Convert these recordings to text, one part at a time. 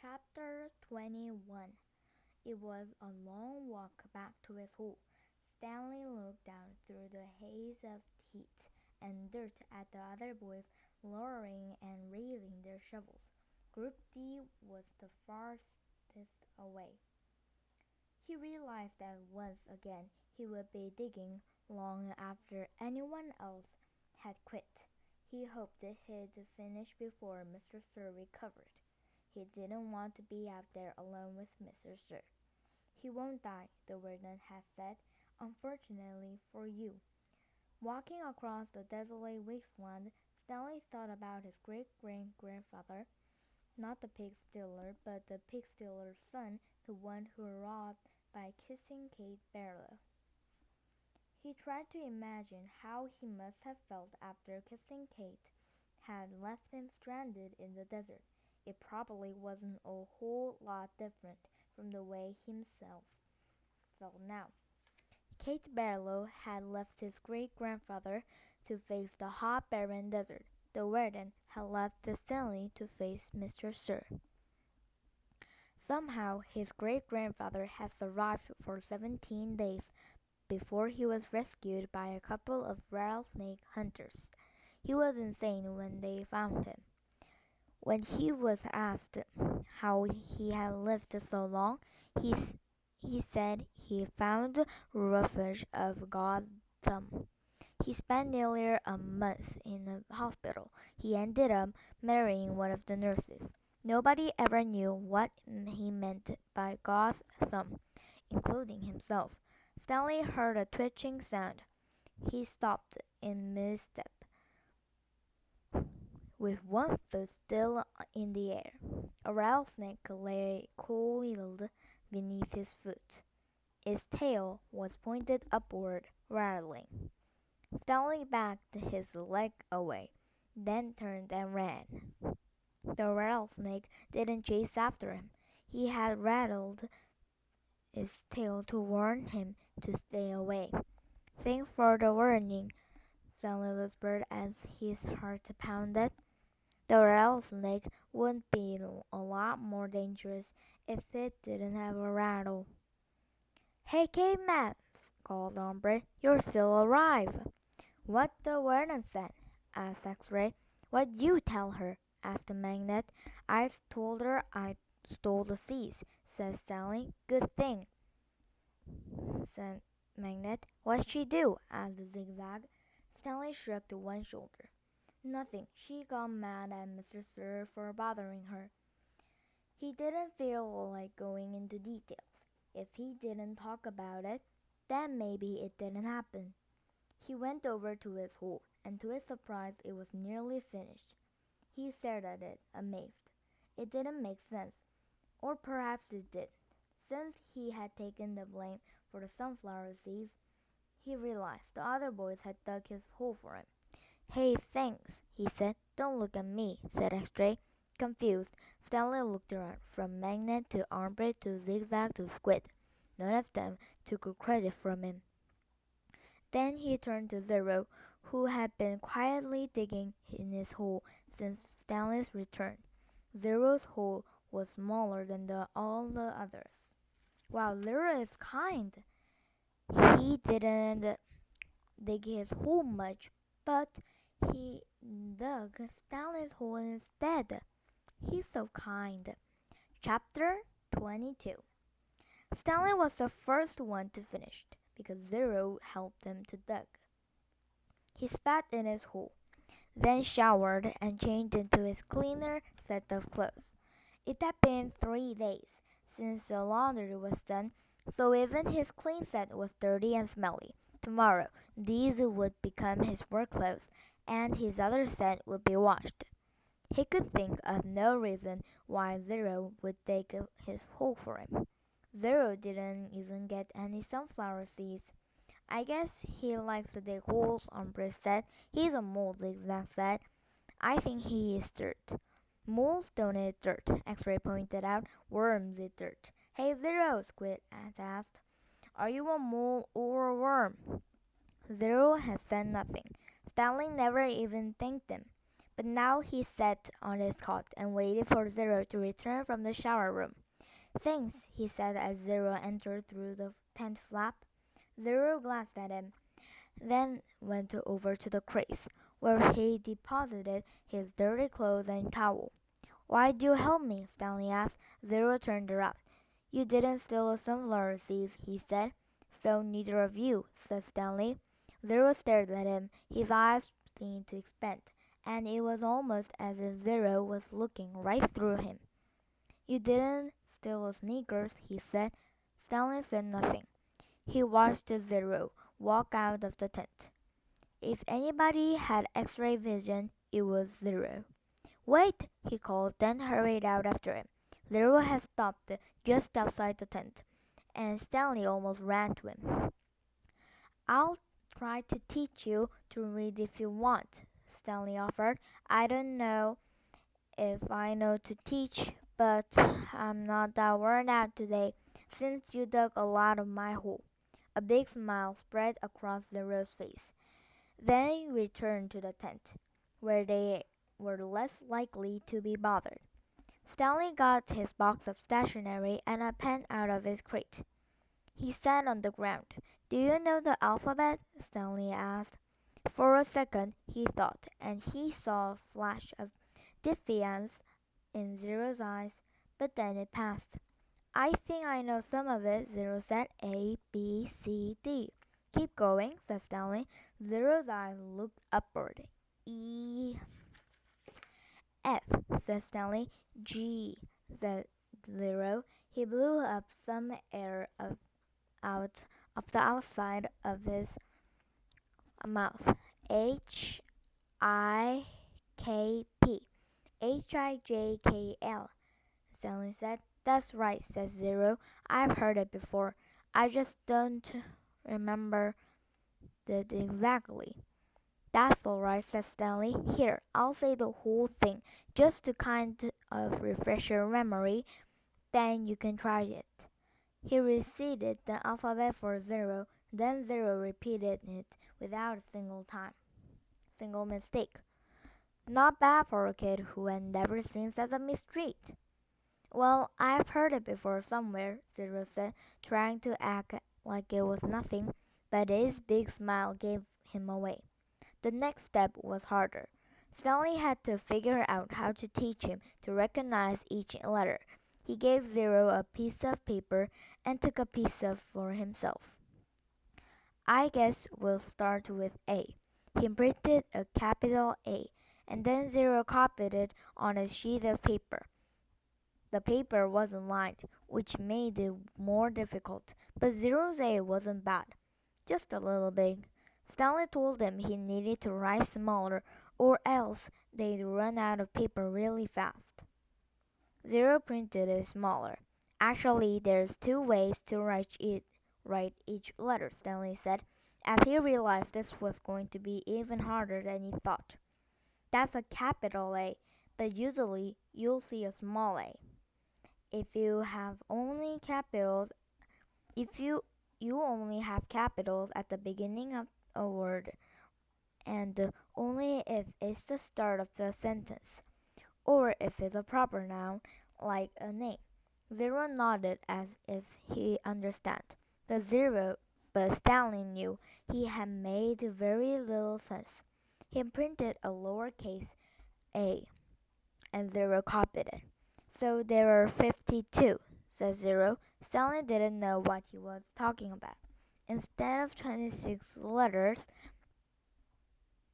Chapter 21. It was a long walk back to his hole. Stanley looked down through the haze of heat and dirt at the other boys lowering and raising their shovels. Group D was the farthest away. He realized that once again he would be digging long after anyone else had quit. He hoped he'd finish before Mr. Sir recovered. He didn't want to be out there alone with Mr. Sir. "He won't die," the warden had said, "unfortunately for you." Walking across the desolate wasteland, Stanley thought about his great-great-grandfather, not the pig stealer, but the pig stealer's son, the one who robbed by kissing Kate Barlow. He tried to imagine how he must have felt after kissing Kate had left him stranded in the desert. It probably wasn't a whole lot different from the way he himself felt now. Kate Barlow had left his great-grandfather to face the hot, barren desert. The warden had left Stanley to face Mr. Sir. Somehow his great-grandfather had survived for 17 days before he was rescued by a couple of rattlesnake hunters. He was insane when they found him. When he was asked how he had lived so long, he said he found refuge of God's thumb. He spent nearly a month in a hospital. He ended up marrying one of the nurses. Nobody ever knew what he meant by God's thumb, including himself. Stanley heard a twitching sound. He stopped in mid-step, with one foot still in the air. A rattlesnake lay coiled beneath his foot. Its tail was pointed upward, rattling. Stanley backed his leg away, then turned and ran. The rattlesnake didn't chase after him. He had rattled its tail to warn him to stay away. "Thanks for the warning," Stanley whispered as his heart pounded. The rattlesnake would be a lot more dangerous if it didn't have a rattle. "Hey, caveman!" called Ombre. "You're still alive!" "What the warden said?" asked X-Ray. "What you tell her?" asked the Magnet. "I told her I stole the seeds," said Stanley. "Good thing," said Magnet. "What'd she do?" asked the Zigzag. Stanley shrugged one shoulder. "Nothing. She got mad at Mr. Sir for bothering her." He didn't feel like going into details. If he didn't talk about it, then maybe it didn't happen. He went over to his hole, and to his surprise it was nearly finished. He stared at it, amazed. It didn't make sense. Or perhaps it did. Since he had taken the blame for the sunflower seeds, he realized the other boys had dug his hole for him. "Hey, thanks," he said. "Don't look at me," said X-Ray. Confused, Stanley looked around, from Magnet to Ombre to Zigzag to Squid. None of them took credit from him. Then he turned to Zero, who had been quietly digging in his hole since Stanley's return. Zero's hole was smaller than all the others. "Wow, Zero is kind." He didn't dig his hole much, but he dug Stanley's hole instead. "He's so kind." Chapter 22. Stanley was the first one to finish, because Zero helped him to dig. He spat in his hole, then showered and changed into his cleaner set of clothes. It had been 3 days since the laundry was done, so even his clean set was dirty and smelly. Tomorrow, these would become his work clothes, and his other set would be washed. He could think of no reason why Zero would dig his hole for him. Zero didn't even get any sunflower seeds. "I guess he likes to dig holes," Ombre said. "He's a mole," Zigzag said. "I think he is dirt." "Moles don't eat dirt," X-Ray pointed out. "Worms eat dirt." "Hey, Zero," Squid asked. "Are you a mole or a worm?" Zero had said nothing. Stanley never even thanked him. But now he sat on his cot and waited for Zero to return from the shower room. Thanks, he said as Zero entered through the tent flap. Zero glanced at him, then went over to the crates, where he deposited his dirty clothes and towel. Why'd you help me? Stanley asked. Zero turned around. You didn't steal the sunflower seeds, he said. So neither of you, said Stanley. Zero stared at him. His eyes seemed to expand, and it was almost as if Zero was looking right through him. You didn't steal the sneakers, he said. Stanley said nothing. He watched Zero walk out of the tent. If anybody had X-ray vision, it was Zero. Wait, he called, then hurried out after him. Zero had stopped just outside the tent, and Stanley almost ran to him. I'll try to teach you to read if you want, Stanley offered. I don't know if I know to teach, but I'm not that worn out today, since you dug a lot of my hole. A big smile spread across Zero's face. Then he returned to the tent, where they were less likely to be bothered. Stanley got his box of stationery and a pen out of his crate. He sat on the ground. Do you know the alphabet? Stanley asked. For a second he thought, and he saw a flash of defiance in Zero's eyes, but then it passed. I think I know some of it, Zero said. A, B, C, D. Keep going, said Stanley. Zero's eyes looked upward. E, F, said Stanley. G, said Zero. He blew up some air out of the outside of his mouth. H, I, K, P. H-I-J-K-L, Stanley said. That's right, said Zero. I've heard it before. I just don't remember it exactly. That's all right, said Stanley. Here, I'll say the whole thing, just to kind of refresh your memory. Then you can try it. He recited the alphabet for Zero, then Zero repeated it without a single mistake. Not bad for a kid who had never seen Sesame Street. Well, I've heard it before somewhere, Zero said, trying to act like it was nothing, but his big smile gave him away. The next step was harder. Stanley had to figure out how to teach him to recognize each letter. He gave Zero a piece of paper and took a piece of for himself. I guess we'll start with A. He printed a capital A, and then Zero copied it on a sheet of paper. The paper wasn't lined, which made it more difficult, but Zero's A wasn't bad, just a little big. Stanley told him he needed to write smaller, or else they'd run out of paper really fast. Zero printed it smaller. Actually, there's two ways to write each letter, Stanley said, as he realized this was going to be even harder than he thought. That's a capital A, but usually you'll see a small a. If you only have capitals at the beginning of a word, and only if it's the start of the sentence, or if it's a proper noun like a name. Zero nodded as if he understood, but Stanley knew he had made very little sense. He printed a lowercase a, and Zero copied it. So there are 52, said Zero. Stanley didn't know what he was talking about. Instead of 26 letters,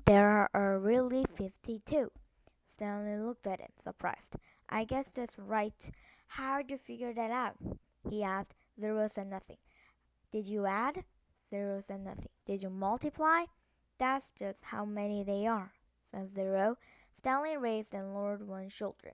there are really 52. Stanley looked at him, surprised. I guess that's right. How'd you figure that out? He asked. Zero said nothing. Did you add? Zero said nothing. Did you multiply? That's just how many they are, said Zero. Stanley raised and lowered one shoulder.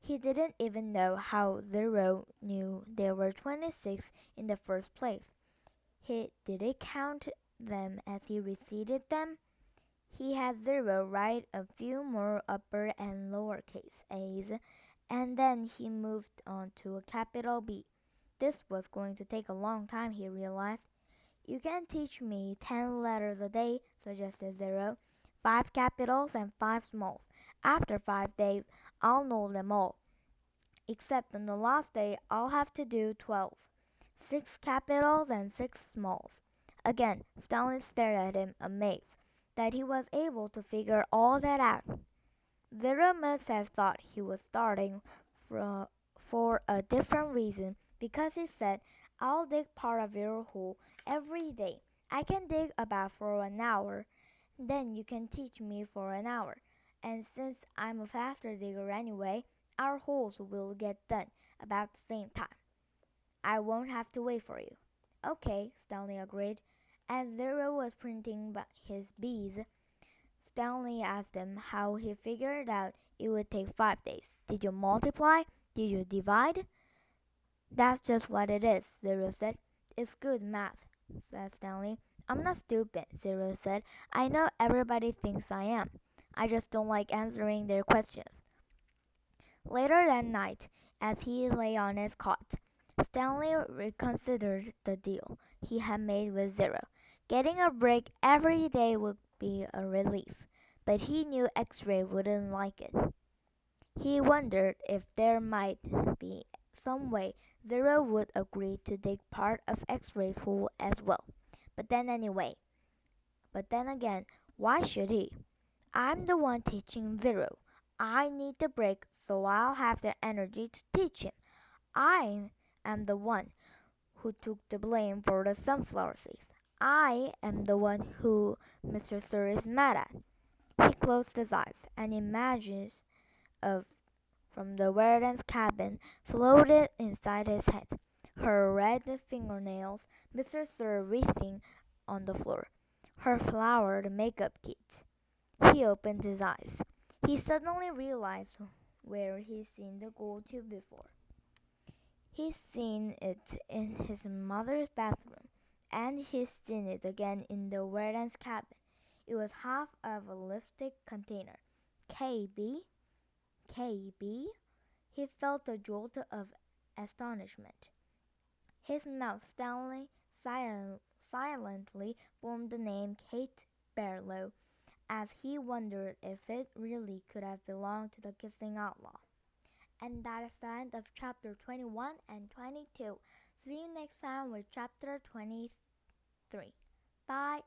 He didn't even know how Zero knew there were 26 in the first place. Did he count them as he recited them? He had Zero write a few more upper and lowercase a's, and then he moved on to a capital B. This was going to take a long time, he realized. You can teach me 10 letters a day, suggested Zero. 5 capitals and 5 smalls. After 5 days, I'll know them all. Except on the last day, I'll have to do 12. 6 capitals and 6 smalls. Again, Stanley stared at him, amazed that he was able to figure all that out. Zero must have thought he was starting for a different reason because he said, I'll dig part of your hole every day. I can dig about for an hour, then you can teach me for an hour. And since I'm a faster digger anyway, our holes will get done about the same time. I won't have to wait for you. Okay, Stanley agreed. As Zero was printing his bees, Stanley asked him how he figured out it would take 5 days. Did you multiply? Did you divide? That's just what it is, Zero said. It's good math, said Stanley. I'm not stupid, Zero said. I know everybody thinks I am. I just don't like answering their questions. Later that night, as he lay on his cot, Stanley reconsidered the deal he had made with Zero. Getting a break every day would be a relief, but he knew X-Ray wouldn't like it. He wondered if there might be some way Zero would agree to dig part of X-Ray's hole as well. But then again, why should he? I'm the one teaching Zero. I need the break, so I'll have the energy to teach him. I am the one who took the blame for the sunflower seeds. I am the one who Mr. Sir is mad at. He closed his eyes, and images of from the warden's cabin floated inside his head. Her red fingernails, Mr. Sir wreathing on the floor, her flowered makeup kit. He opened his eyes. He suddenly realized where he'd seen the gold tube before. He'd seen it in his mother's bathroom, and he'd seen it again in the warden's cabin. It was half of a lipstick container. KB? KB? He felt a jolt of astonishment. His mouth silently formed the name Kate Barlow, as he wondered if it really could have belonged to the kissing outlaw. And that is the end of chapter 21 and 22. See you next time with chapter 23. Bye.